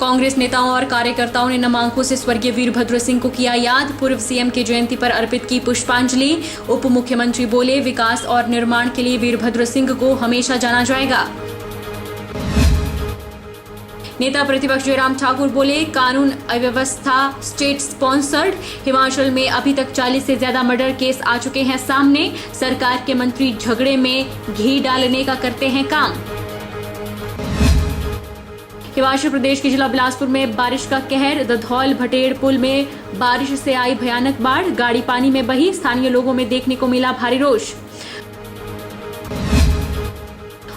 कांग्रेस नेताओं और कार्यकर्ताओं ने नम आंखों से स्वर्गीय वीरभद्र सिंह को किया याद। पूर्व सीएम की जयंती पर अर्पित की पुष्पांजलि। उप मुख्यमंत्री बोले, विकास और निर्माण के लिए वीरभद्र सिंह को हमेशा जाना जाएगा। नेता प्रतिपक्ष जयराम ठाकुर बोले, कानून अव्यवस्था स्टेट स्पॉन्सर्ड। हिमाचल में अभी तक 40 से ज्यादा मर्डर केस आ चुके हैं सामने। सरकार के मंत्री झगड़े में घी डालने का करते हैं काम। हिमाचल प्रदेश के जिला बिलासपुर में बारिश का कहर। दधौल भटेड़ पुल में बारिश से आई भयानक बाढ़। गाड़ी पानी में बही। स्थानीय लोगों में देखने को मिला भारी रोष।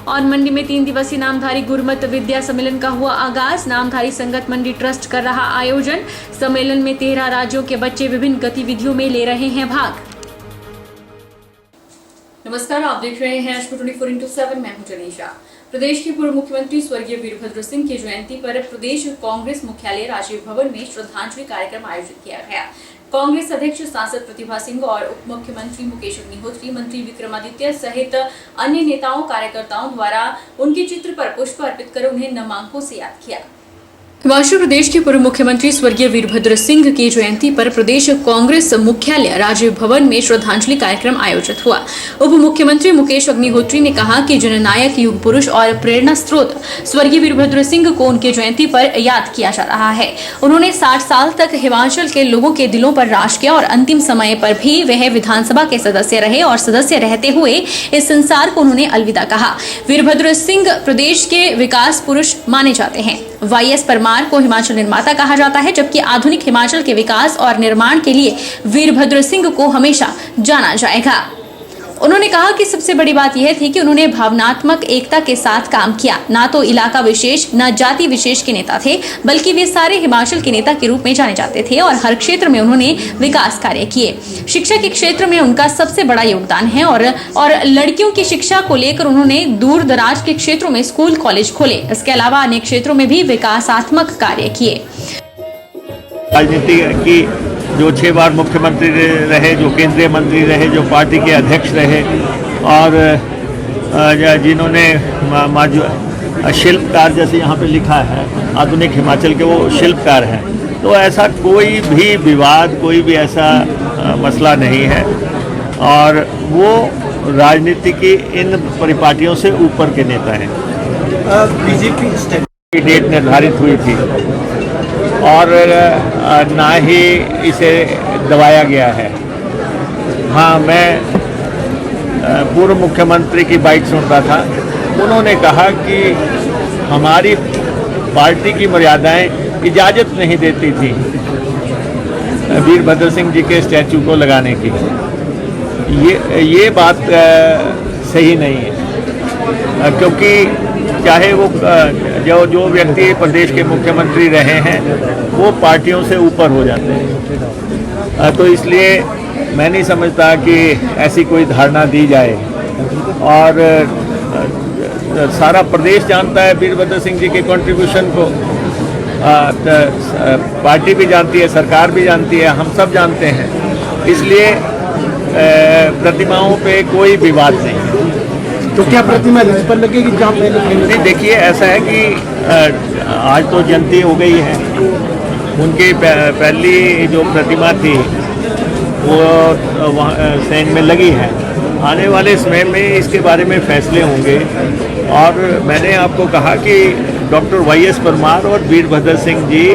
और मंडी में 3 दिवसीय नामधारी गुरमत विद्या सम्मेलन का हुआ आगाज। नामधारी संगत मंडी ट्रस्ट कर रहा आयोजन। सम्मेलन में 13 राज्यों के बच्चे विभिन्न गतिविधियों में ले रहे हैं भाग। नमस्कार, आप देख रहे हैं एच 24x7। मैं हूं जनीशा। प्रदेश के पूर्व मुख्यमंत्री स्वर्गीय वीरभद्र सिंह की जयंती पर प्रदेश कांग्रेस मुख्यालय राजीव भवन में श्रद्धांजलि कार्यक्रम आयोजित किया गया। कांग्रेस अध्यक्ष सांसद प्रतिभा सिंह और उप मुख्यमंत्री मुकेश अग्निहोत्री, मंत्री विक्रमादित्य सहित अन्य नेताओं कार्यकर्ताओं द्वारा उनके चित्र पर पुष्प अर्पित कर उन्हें नम आंखों से याद किया। हिमाचल प्रदेश के पूर्व मुख्यमंत्री स्वर्गीय वीरभद्र सिंह की जयंती पर प्रदेश कांग्रेस मुख्यालय राजीव भवन में श्रद्धांजलि कार्यक्रम आयोजित हुआ। उप मुख्यमंत्री मुकेश अग्निहोत्री ने कहा कि जननायक, युग पुरुष और प्रेरणा स्रोत स्वर्गीय वीरभद्र सिंह को उनकी जयंती पर याद किया जा रहा है। उन्होंने 60 साल तक हिमाचल के लोगों के दिलों पर राज किया और अंतिम समय पर भी वह विधानसभा के सदस्य रहे और सदस्य रहते हुए इस संसार को उन्होंने अलविदा कहा। वीरभद्र सिंह प्रदेश के विकास पुरुष माने जाते हैं। वाईएस परमार को हिमाचल निर्माता कहा जाता है, जबकि आधुनिक हिमाचल के विकास और निर्माण के लिए वीरभद्र सिंह को हमेशा जाना जाएगा। उन्होंने कहा कि सबसे बड़ी बात यह थी कि उन्होंने भावनात्मक एकता के साथ काम किया। ना तो इलाका विशेष, न जाति विशेष के नेता थे, बल्कि वे सारे हिमाचल के नेता के रूप में जाने जाते थे और हर क्षेत्र में उन्होंने विकास कार्य किए। शिक्षा के क्षेत्र में उनका सबसे बड़ा योगदान है और लड़कियों की शिक्षा को लेकर उन्होंने दूर दराज के क्षेत्रों में स्कूल कॉलेज खोले। इसके अलावा अनेक क्षेत्रों में भी विकासात्मक कार्य किए। राजनीति की जो 6 बार मुख्यमंत्री रहे, जो केंद्रीय मंत्री रहे, जो पार्टी के अध्यक्ष रहे और जिन्होंने शिल्पकार, जैसे यहाँ पे लिखा है आधुनिक हिमाचल के, वो शिल्पकार हैं। तो ऐसा कोई भी विवाद, कोई भी ऐसा मसला नहीं है और वो राजनीति की इन परिपाटियों से ऊपर के नेता हैं। बीजेपी की डेट निर्धारित हुई थी और ना ही इसे दबाया गया है। हाँ, मैं पूर्व मुख्यमंत्री की बाइट सुन रहा था। उन्होंने कहा कि हमारी पार्टी की मर्यादाएं इजाज़त नहीं देती थी वीरभद्र सिंह जी के स्टैचू को लगाने की। ये बात सही नहीं है, क्योंकि चाहे वो जो व्यक्ति प्रदेश के मुख्यमंत्री रहे हैं वो पार्टियों से ऊपर हो जाते हैं। तो इसलिए मैं नहीं समझता कि ऐसी कोई धारणा दी जाए। और सारा प्रदेश जानता है वीरभद्र सिंह जी के कंट्रीब्यूशन को। पार्टी भी जानती है, सरकार भी जानती है, हम सब जानते हैं। इसलिए प्रतिमाओं पे कोई विवाद नहीं है। तो क्या प्रतिमा इस पर लगेगी जहाँ पहले? नहीं, देखिए ऐसा है कि आज तो जयंती हो गई है। उनकी पहली जो प्रतिमा थी वो वहाँ सैन में लगी है। आने वाले समय में इसके बारे में फैसले होंगे और मैंने आपको कहा कि डॉक्टर वाईएस परमार और वीरभद्र सिंह जी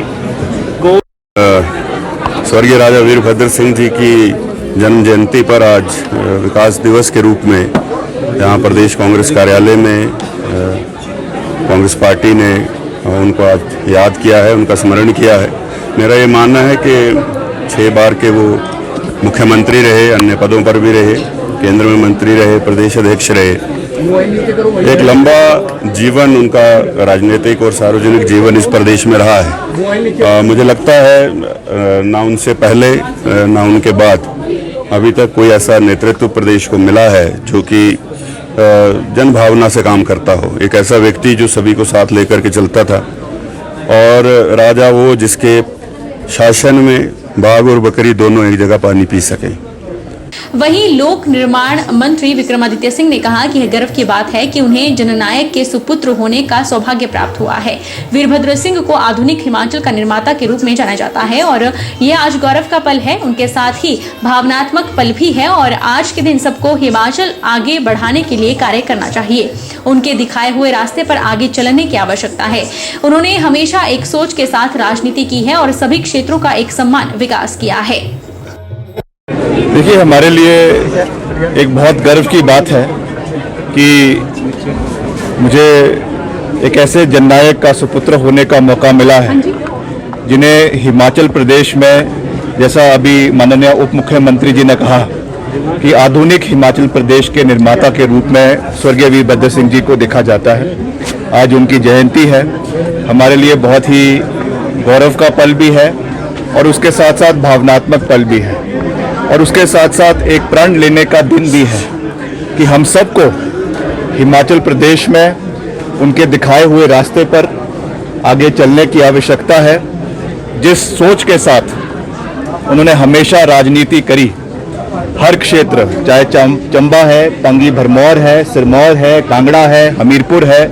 को स्वर्गीय राजा वीरभद्र सिंह जी की जन्म जयंती पर आज विकास दिवस के रूप में यहाँ प्रदेश कांग्रेस कार्यालय में कांग्रेस पार्टी ने उनको आज याद किया है, उनका स्मरण किया है। मेरा ये मानना है कि 6 बार के वो मुख्यमंत्री रहे, अन्य पदों पर भी रहे, केंद्र में मंत्री रहे, प्रदेश अध्यक्ष रहे। एक लंबा जीवन उनका राजनीतिक और सार्वजनिक जीवन इस प्रदेश में रहा है। मुझे लगता है ना उनसे पहले ना उनके बाद अभी तक कोई ऐसा नेतृत्व प्रदेश को मिला है जो कि जन भावना से काम करता हो। एक ऐसा व्यक्ति जो सभी को साथ लेकर के चलता था और राजा वो जिसके शासन में बाघ और बकरी दोनों एक जगह पानी पी सके। वहीं लोक निर्माण मंत्री विक्रमादित्य सिंह ने कहा कि यह गर्व की बात है कि उन्हें जननायक के सुपुत्र होने का सौभाग्य प्राप्त हुआ है। वीरभद्र सिंह को आधुनिक हिमाचल का निर्माता के रूप में जाना जाता है और यह आज गौरव का पल है, उनके साथ ही भावनात्मक पल भी है और आज के दिन सबको हिमाचल आगे बढ़ाने के लिए कार्य करना चाहिए। उनके दिखाए हुए रास्ते पर आगे चलने की आवश्यकता है। उन्होंने हमेशा एक सोच के साथ राजनीति की है और सभी क्षेत्रों का एक समान विकास किया है। देखिए, हमारे लिए एक बहुत गर्व की बात है कि मुझे एक ऐसे जननायक का सुपुत्र होने का मौका मिला है जिन्हें हिमाचल प्रदेश में, जैसा अभी माननीय उप मुख्यमंत्री जी ने कहा, कि आधुनिक हिमाचल प्रदेश के निर्माता के रूप में स्वर्गीय वीरभद्र सिंह जी को देखा जाता है। आज उनकी जयंती है, हमारे लिए बहुत ही गौरव का पल भी है और उसके साथ साथ भावनात्मक पल भी है और उसके साथ साथ एक प्रण लेने का दिन भी है कि हम सबको हिमाचल प्रदेश में उनके दिखाए हुए रास्ते पर आगे चलने की आवश्यकता है। जिस सोच के साथ उन्होंने हमेशा राजनीति करी, हर क्षेत्र, चाहे चंबा है, पांगी भरमौर है, सिरमौर है, कांगड़ा है, हमीरपुर है,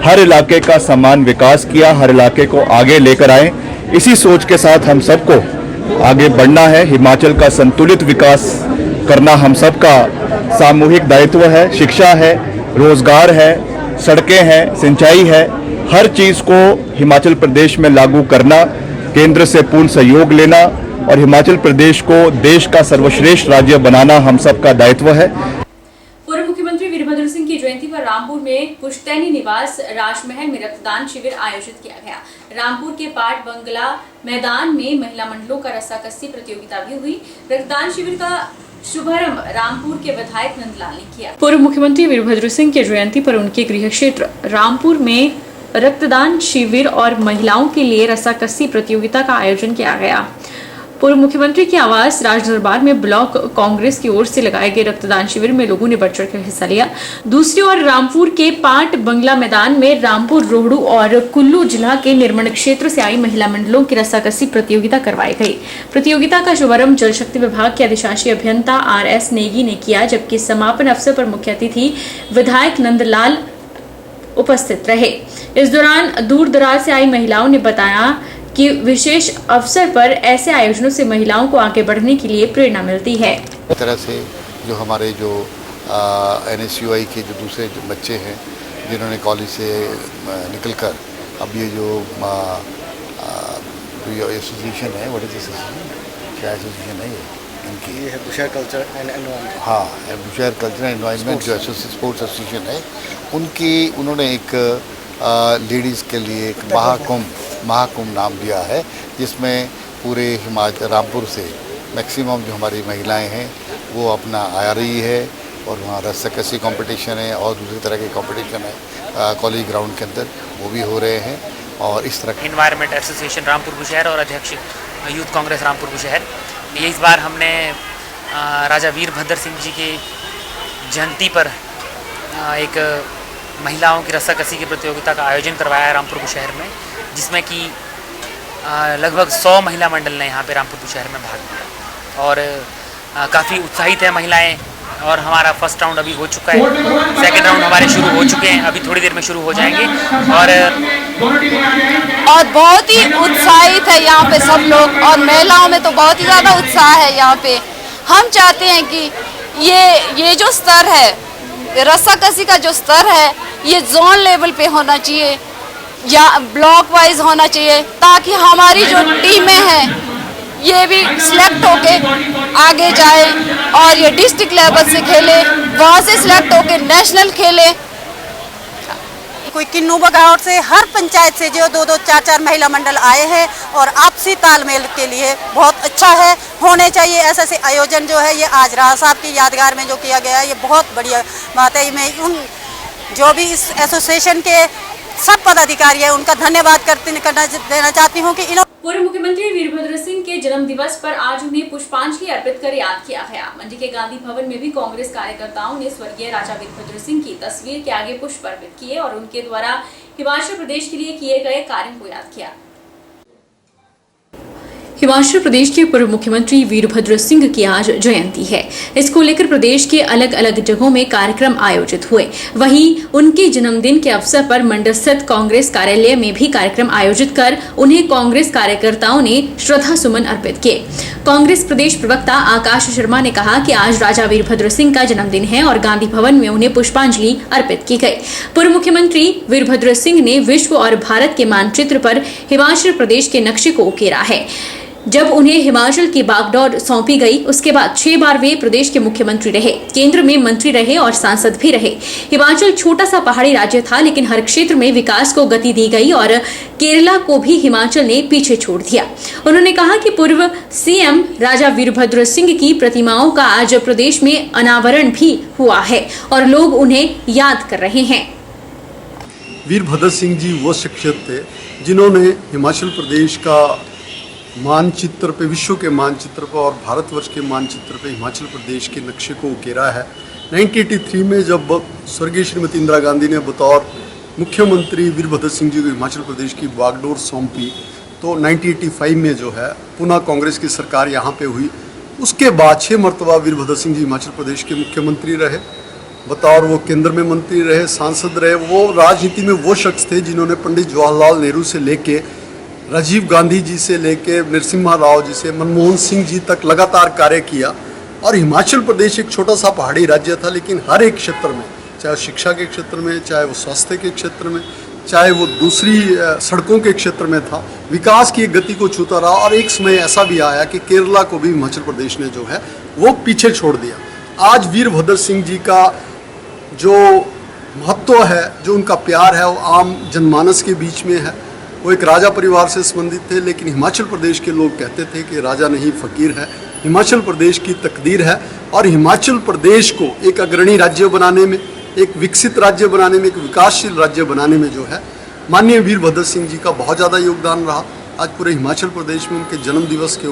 हर इलाके का समान विकास किया, हर इलाके को आगे लेकर आए। इसी सोच के साथ हम सबको आगे बढ़ना है। हिमाचल का संतुलित विकास करना हम सबका सामूहिक दायित्व है। शिक्षा है, रोजगार है, सड़कें हैं, सिंचाई है, हर चीज़ को हिमाचल प्रदेश में लागू करना, केंद्र से पूर्ण सहयोग लेना और हिमाचल प्रदेश को देश का सर्वश्रेष्ठ राज्य बनाना हम सबका दायित्व है। पूर्व मुख्यमंत्री वीरभद्र सिंह की जयंती पर रामपुर में पुश्तैनी निवास राजमहल में रक्तदान शिविर आयोजित किया गया। रामपुर के पाट बंगला मैदान में महिला मंडलों का रस्साकस्सी प्रतियोगिता भी हुई। रक्तदान शिविर का शुभारंभ रामपुर के विधायक नंदलाल ने किया। पूर्व मुख्यमंत्री वीरभद्र सिंह की जयंती पर उनके गृह क्षेत्र रामपुर में रक्तदान शिविर और महिलाओं के लिए रस्साकस्सी प्रतियोगिता का आयोजन किया गया। पूर्व मुख्यमंत्री के आवास राज दरबार में ब्लॉक कांग्रेस की ओर से लगाए गए रक्तदान शिविर में लोगों ने बढ़ चढ़ कर हिस्सा लिया। दूसरी ओर रामपुर के पाट बंगला मैदान में रामपुर, रोहडू और कुल्लू जिला के निर्माण क्षेत्र से आई महिला मंडलों की रस्साकस्सी प्रतियोगिता करवाई गई। प्रतियोगिता का शुभारंभ जल शक्ति विभाग के अधिशासी अभियंता RS नेगी ने किया, जबकि समापन अवसर पर मुख्य अतिथि विधायक नंदलाल उपस्थित रहे। इस दौरान दूर दराज से आई महिलाओं ने बताया कि विशेष अवसर पर ऐसे आयोजनों से महिलाओं को आगे बढ़ने के लिए प्रेरणा मिलती है। इस तरह से जो हमारे जो NSUI के जो दूसरे जो बच्चे हैं जिन्होंने कॉलेज से निकलकर अब ये जो एसोसिएशन है, व्हाट इज एसोसिएशन, क्या एसोसिएशन है ये इनकी, ये है बुशहर कल्चर एंड एनवायरनमेंट। हाँ, बुशहर कल्चर एंड एनवायरनमेंट जो स्पोर्ट्स एसोसिएशन है, उन्होंने एक लेडीज़ के लिए एक महाकुंभ नाम दिया है, जिसमें पूरे हिमाचल रामपुर से मैक्सिमम जो हमारी महिलाएं हैं वो अपना आ रही है और वहाँ रस्साकस्सी कंपटीशन है और दूसरी तरह के कंपटीशन है कॉलेज ग्राउंड के अंदर, वो भी हो रहे हैं। और इस तरह एनवायरनमेंट एसोसिएशन रामपुर बुशहर और अध्यक्ष यूथ कांग्रेस रामपुर बुशहर, ये इस बार हमने राजा वीरभद्र सिंह जी के जयंती पर एक महिलाओं की रस्साकस्सी की प्रतियोगिता का आयोजन करवाया है रामपुर बुशहर में, जिसमें कि लगभग 100 महिला मंडल ने यहाँ पे रामपुर बुशहर में भाग लिया और काफ़ी उत्साहित है महिलाएं। और हमारा फर्स्ट राउंड अभी हो चुका है, सेकंड राउंड हमारे शुरू हो चुके हैं, अभी थोड़ी देर में शुरू हो जाएंगे। और बहुत ही उत्साहित है यहाँ पे सब लोग और महिलाओं में तो बहुत ही ज़्यादा उत्साह है यहाँ पे। हम चाहते हैं कि ये जो स्तर है, रस्साकस्सी का जो स्तर है, ये जोन लेवल पे होना चाहिए या ब्लॉक वाइज होना चाहिए, ताकि हमारी जो टीमें हैं ये भी सिलेक्ट होके आगे जाए और ये डिस्ट्रिक्ट लेवल से खेले, वहाँ से सिलेक्ट होके नेशनल खेले। कोई किन्नू बघाट से, हर पंचायत से जो 2-2, 4-4 महिला मंडल आए हैं और आपसी तालमेल के लिए बहुत अच्छा है, होने चाहिए ऐसे ऐसे आयोजन। जो है ये आज राव साहब की यादगार में जो किया गया है, ये बहुत बढ़िया बात है। मैं उन जो भी इस एसोसिएशन के सब पदाधिकारी है उनका धन्यवाद देना चाहती हूँ कि इन्होंने। पूर्व मुख्यमंत्री वीरभद्र सिंह के जन्म दिवस पर आज उन्हें पुष्पांजलि अर्पित कर याद किया गया। मंडी के गांधी भवन में भी कांग्रेस कार्यकर्ताओं ने स्वर्गीय राजा वीरभद्र सिंह की तस्वीर के आगे पुष्प अर्पित किए और उनके द्वारा हिमाचल प्रदेश के लिए किए गए कार्यों को याद किया। हिमाचल प्रदेश के पूर्व मुख्यमंत्री वीरभद्र सिंह की आज जयंती है। इसको लेकर प्रदेश के अलग अलग जगहों में कार्यक्रम आयोजित हुए। वहीं उनके जन्मदिन के अवसर पर मंडल स्थित कांग्रेस कार्यालय में भी कार्यक्रम आयोजित कर उन्हें कांग्रेस कार्यकर्ताओं ने श्रद्धा सुमन अर्पित किए। कांग्रेस प्रदेश प्रवक्ता आकाश शर्मा ने कहा कि आज राजा वीरभद्र सिंह का जन्मदिन है और गांधी भवन में उन्हें पुष्पांजलि अर्पित की गई। पूर्व मुख्यमंत्री वीरभद्र सिंह ने विश्व और भारत के मानचित्र पर हिमाचल प्रदेश के नक्शे को उकेरा है। जब उन्हें हिमाचल की बागडोर सौंपी गई, उसके बाद 6 बार वे प्रदेश के मुख्यमंत्री रहे, केंद्र में मंत्री रहे और सांसद भी रहे। हिमाचल छोटा सा पहाड़ी राज्य था, लेकिन हर क्षेत्र में विकास को गति दी गई और केरला को भी हिमाचल ने पीछे छोड़ दिया। उन्होंने कहा कि पूर्व सीएम राजा वीरभद्र सिंह की प्रतिमाओं का आज प्रदेश में अनावरण भी हुआ है और लोग उन्हें याद कर रहे हैं। वीरभद्र सिंह जी वो शख्सियत थे जिन्होंने हिमाचल प्रदेश का मानचित्र पे, विश्व के मानचित्र पर और भारतवर्ष के मानचित्र पे हिमाचल प्रदेश के नक्शे को उकेरा है। 1983 में जब स्वर्गीय श्रीमती इंदिरा गांधी ने बतौर मुख्यमंत्री वीरभद्र सिंह जी को हिमाचल प्रदेश की बागडोर सौंपी, तो 1985 में जो है पुनः कांग्रेस की सरकार यहाँ पे हुई। उसके बाद 6 मरतबा वीरभद्र सिंह जी हिमाचल प्रदेश के मुख्यमंत्री रहे, बतौर वो केंद्र में मंत्री रहे, सांसद रहे। वो राजनीति में वो शख्स थे जिन्होंने पंडित जवाहरलाल नेहरू से लेके राजीव गांधी जी से लेके नरसिम्हा राव जी से मनमोहन सिंह जी तक लगातार कार्य किया। और हिमाचल प्रदेश एक छोटा सा पहाड़ी राज्य था, लेकिन हर एक क्षेत्र में, चाहे शिक्षा के क्षेत्र में, चाहे वो स्वास्थ्य के क्षेत्र में, चाहे वो दूसरी सड़कों के क्षेत्र में था, विकास की एक गति को छूता रहा। और एक समय ऐसा भी आया कि केरला को भी हिमाचल प्रदेश ने जो है वो पीछे छोड़ दिया। आज वीरभद्र सिंह जी का जो महत्व है, जो उनका प्यार है, वो आम जनमानस के बीच में है। वो एक राजा परिवार से संबंधित थे, लेकिन हिमाचल प्रदेश के लोग कहते थे कि राजा नहीं फकीर है। हिमाचल प्रदेश की तकदीर है और हिमाचल प्रदेश को एक अग्रणी राज्य बनाने में, एक विकसित राज्य बनाने में, एक विकासशील राज्य बनाने में जो है माननीय वीरभद्र सिंह जी का बहुत ज़्यादा योगदान रहा। आज पूरे हिमाचल प्रदेश में उनके जन्म दिवस के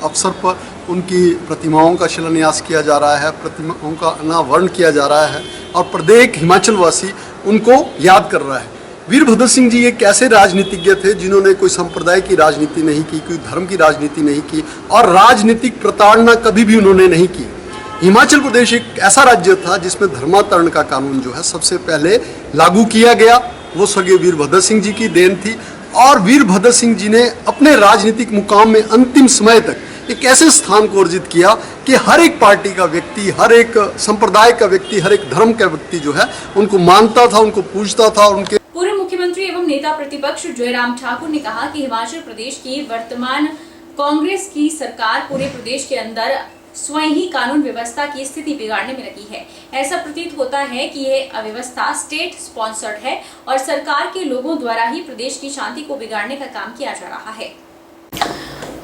अवसर पर उनकी प्रतिमाओं का शिलान्यास किया जा रहा है, प्रतिमाओं का अनावरण किया जा रहा है और प्रत्येक हिमाचल वासी उनको याद कर रहा है। वीरभद्र सिंह जी एक ऐसे राजनीतिज्ञ थे जिन्होंने कोई संप्रदाय की राजनीति नहीं की, कोई धर्म की राजनीति नहीं की और राजनीतिक प्रताड़ना कभी भी उन्होंने नहीं की। हिमाचल प्रदेश एक ऐसा राज्य था जिसमें धर्मांतरण का कानून जो है सबसे पहले लागू किया गया। वो स्वर्गीय वीरभद्र सिंह जी की देन थी और वीरभद्र सिंह जी ने अपने राजनीतिक मुकाम में अंतिम समय तक एक ऐसे स्थान को अर्जित किया कि हर एक पार्टी का व्यक्ति, हर एक संप्रदाय का व्यक्ति, हर एक धर्म का व्यक्ति जो है उनको मानता था, उनको पूजता था। और उनके पूर्व मुख्यमंत्री एवं नेता प्रतिपक्ष जयराम ठाकुर ने कहा कि हिमाचल प्रदेश की वर्तमान कांग्रेस की सरकार पूरे प्रदेश के अंदर स्वयं ही कानून व्यवस्था की स्थिति बिगाड़ने में लगी है। ऐसा प्रतीत होता है कि यह अव्यवस्था स्टेट स्पॉन्सर्ड है और सरकार के लोगों द्वारा ही प्रदेश की शांति को बिगाड़ने का काम किया जा रहा है।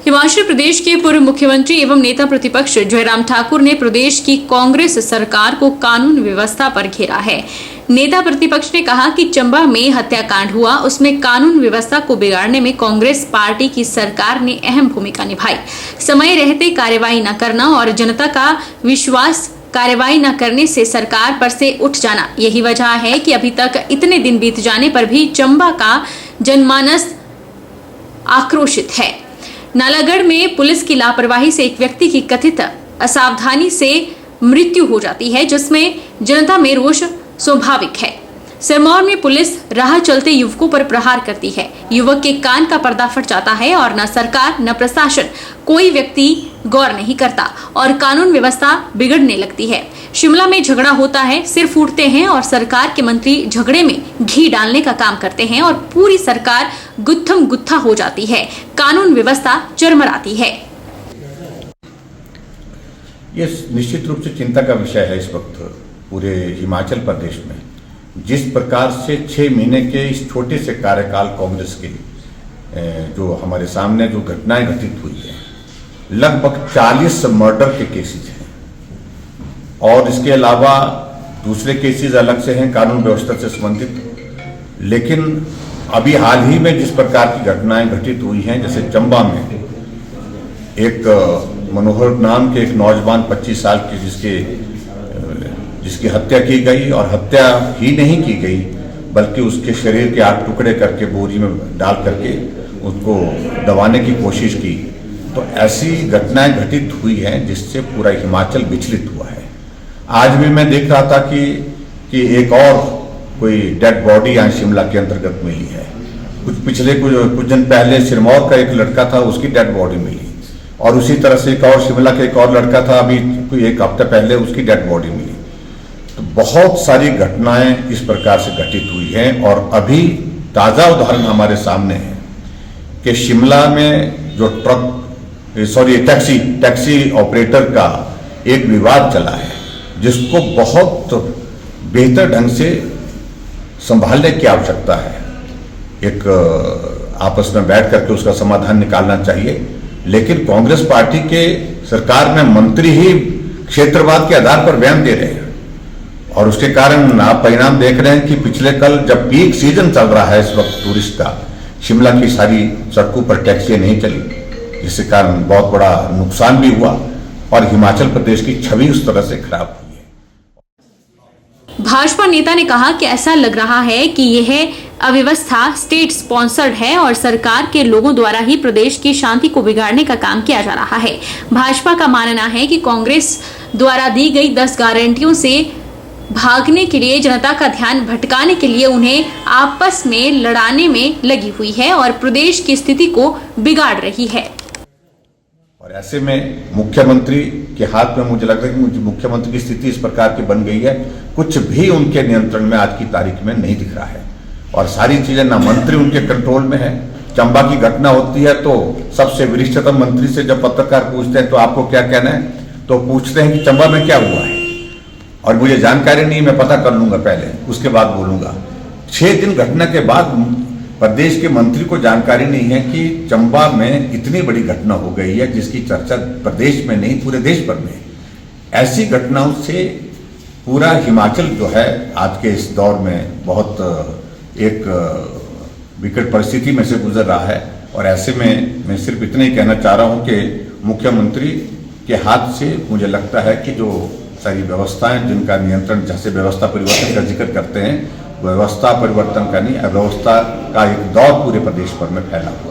हिमाचल प्रदेश के पूर्व मुख्यमंत्री एवं नेता प्रतिपक्ष जयराम ठाकुर ने प्रदेश की कांग्रेस सरकार को कानून व्यवस्था पर घेरा है। नेता प्रतिपक्ष ने कहा कि चंबा में हत्याकांड हुआ, उसमें कानून व्यवस्था को बिगाड़ने में कांग्रेस पार्टी की सरकार ने अहम भूमिका निभाई। समय रहते कार्रवाई न करना और जनता का विश्वास कार्रवाई न करने से सरकार पर से उठ जाना, यही वजह है कि अभी तक इतने दिन बीत जाने पर भी चंबा का जनमानस आक्रोशित है। नालागढ़ में पुलिस की लापरवाही से एक व्यक्ति की कथित असावधानी से मृत्यु हो जाती है, जिसमें जनता में रोष स्वाभाविक है। सिरमौर में पुलिस राह चलते युवकों पर प्रहार करती है, युवक के कान का पर्दा फट जाता है और न सरकार न प्रशासन कोई व्यक्ति गौर नहीं करता और कानून व्यवस्था बिगड़ने लगती है। शिमला में झगड़ा होता है, सिर फूटते हैं और सरकार के मंत्री झगड़े में घी डालने का काम करते हैं और पूरी सरकार गुत्थम गुत्था हो जाती है, कानून व्यवस्था चरमराती है। ये निश्चित रूप से चिंता का विषय है इस वक्त पूरे हिमाचल प्रदेश में। जिस प्रकार से 6 महीने के इस छोटे से कार्यकाल कांग्रेस के जो हमारे सामने जो घटनाएं घटित हुई है, लगभग 40 मर्डर के केसेस हैं और इसके अलावा दूसरे केसेस अलग से हैं कानून व्यवस्था से संबंधित। लेकिन अभी हाल ही में जिस प्रकार की घटनाएं घटित हुई हैं, जैसे चंबा में एक मनोहर नाम के एक नौजवान 25 साल के जिसकी हत्या की गई और हत्या ही नहीं की गई बल्कि उसके शरीर के 8 टुकड़े करके बोरी में डाल करके उसको दबाने की कोशिश की, तो ऐसी घटनाएं घटित हुई हैं जिससे पूरा हिमाचल विचलित हुआ है। आज भी मैं देख रहा था कि एक और कोई डेड बॉडी यहाँ शिमला के अंतर्गत मिली है। कुछ दिन पहले सिरमौर का एक लड़का था, उसकी डेड बॉडी मिली, और उसी तरह से एक और शिमला का एक और लड़का था, अभी कोई एक हफ्ते पहले उसकी डेड बॉडी मिली। तो बहुत सारी घटनाएं इस प्रकार से घटित हुई हैं। और अभी ताज़ा उदाहरण हमारे सामने है कि शिमला में जो टैक्सी ऑपरेटर का एक विवाद चला है, जिसको बहुत बेहतर ढंग से संभालने की आवश्यकता है। एक आपस में बैठ करके उसका समाधान निकालना चाहिए, लेकिन कांग्रेस पार्टी के सरकार में मंत्री ही क्षेत्रवाद के आधार पर बयान दे रहे हैं, और उसके कारण आप परिणाम देख रहे हैं कि पिछले कल जब पीक सीजन चल रहा है इस वक्त टूरिस्ट का, शिमला की सारी सड़कों पर टैक्सी नहीं चली, जिसके कारण बहुत बड़ा नुकसान भी हुआ और हिमाचल प्रदेश की छवि उस तरह से खराब हुई है। भाजपा नेता ने कहा कि ऐसा लग रहा है कि यह अव्यवस्था स्टेट स्पॉन्सर्ड है और सरकार के लोगों द्वारा ही प्रदेश की शांति को बिगाड़ने का काम किया जा रहा है। भाजपा का मानना है कि कांग्रेस द्वारा दी गई 10 गारंटियों से भागने के लिए, जनता का ध्यान भटकाने के लिए उन्हें आपस में लड़ाने में लगी हुई है और प्रदेश की स्थिति को बिगाड़ रही है। और ऐसे में मुख्यमंत्री के हाथ में मुझे लगता है कि मुख्यमंत्री की स्थिति इस प्रकार की बन गई है, कुछ भी उनके नियंत्रण में आज की तारीख में नहीं दिख रहा है, और सारी चीजें ना मंत्री उनके कंट्रोल में है। चंबा की घटना होती है तो सबसे वरिष्ठतम मंत्री से जब पत्रकार पूछते हैं तो आपको क्या कहना है, तो पूछते हैं कि चंबा में क्या हुआ है, और मुझे जानकारी नहीं, मैं पता कर लूंगा पहले, उसके बाद बोलूंगा। 6 दिन घटना के बाद प्रदेश के मंत्री को जानकारी नहीं है कि चंबा में इतनी बड़ी घटना हो गई है जिसकी चर्चा प्रदेश में नहीं पूरे देश भर में। ऐसी घटनाओं से पूरा हिमाचल जो है आज के इस दौर में बहुत एक विकट परिस्थिति में से गुजर रहा है। और ऐसे में मैं सिर्फ इतना ही कहना चाह रहा हूं कि मुख्यमंत्री के हाथ से मुझे लगता है कि जो सारी व्यवस्थाएं जिनका नियंत्रण, जैसे व्यवस्था परिवर्तन का जिक्र करते हैं, व्यवस्था परिवर्तन का नहीं, अव्यवस्था का एक दौर पूरे प्रदेश भर में फैला हुआ है।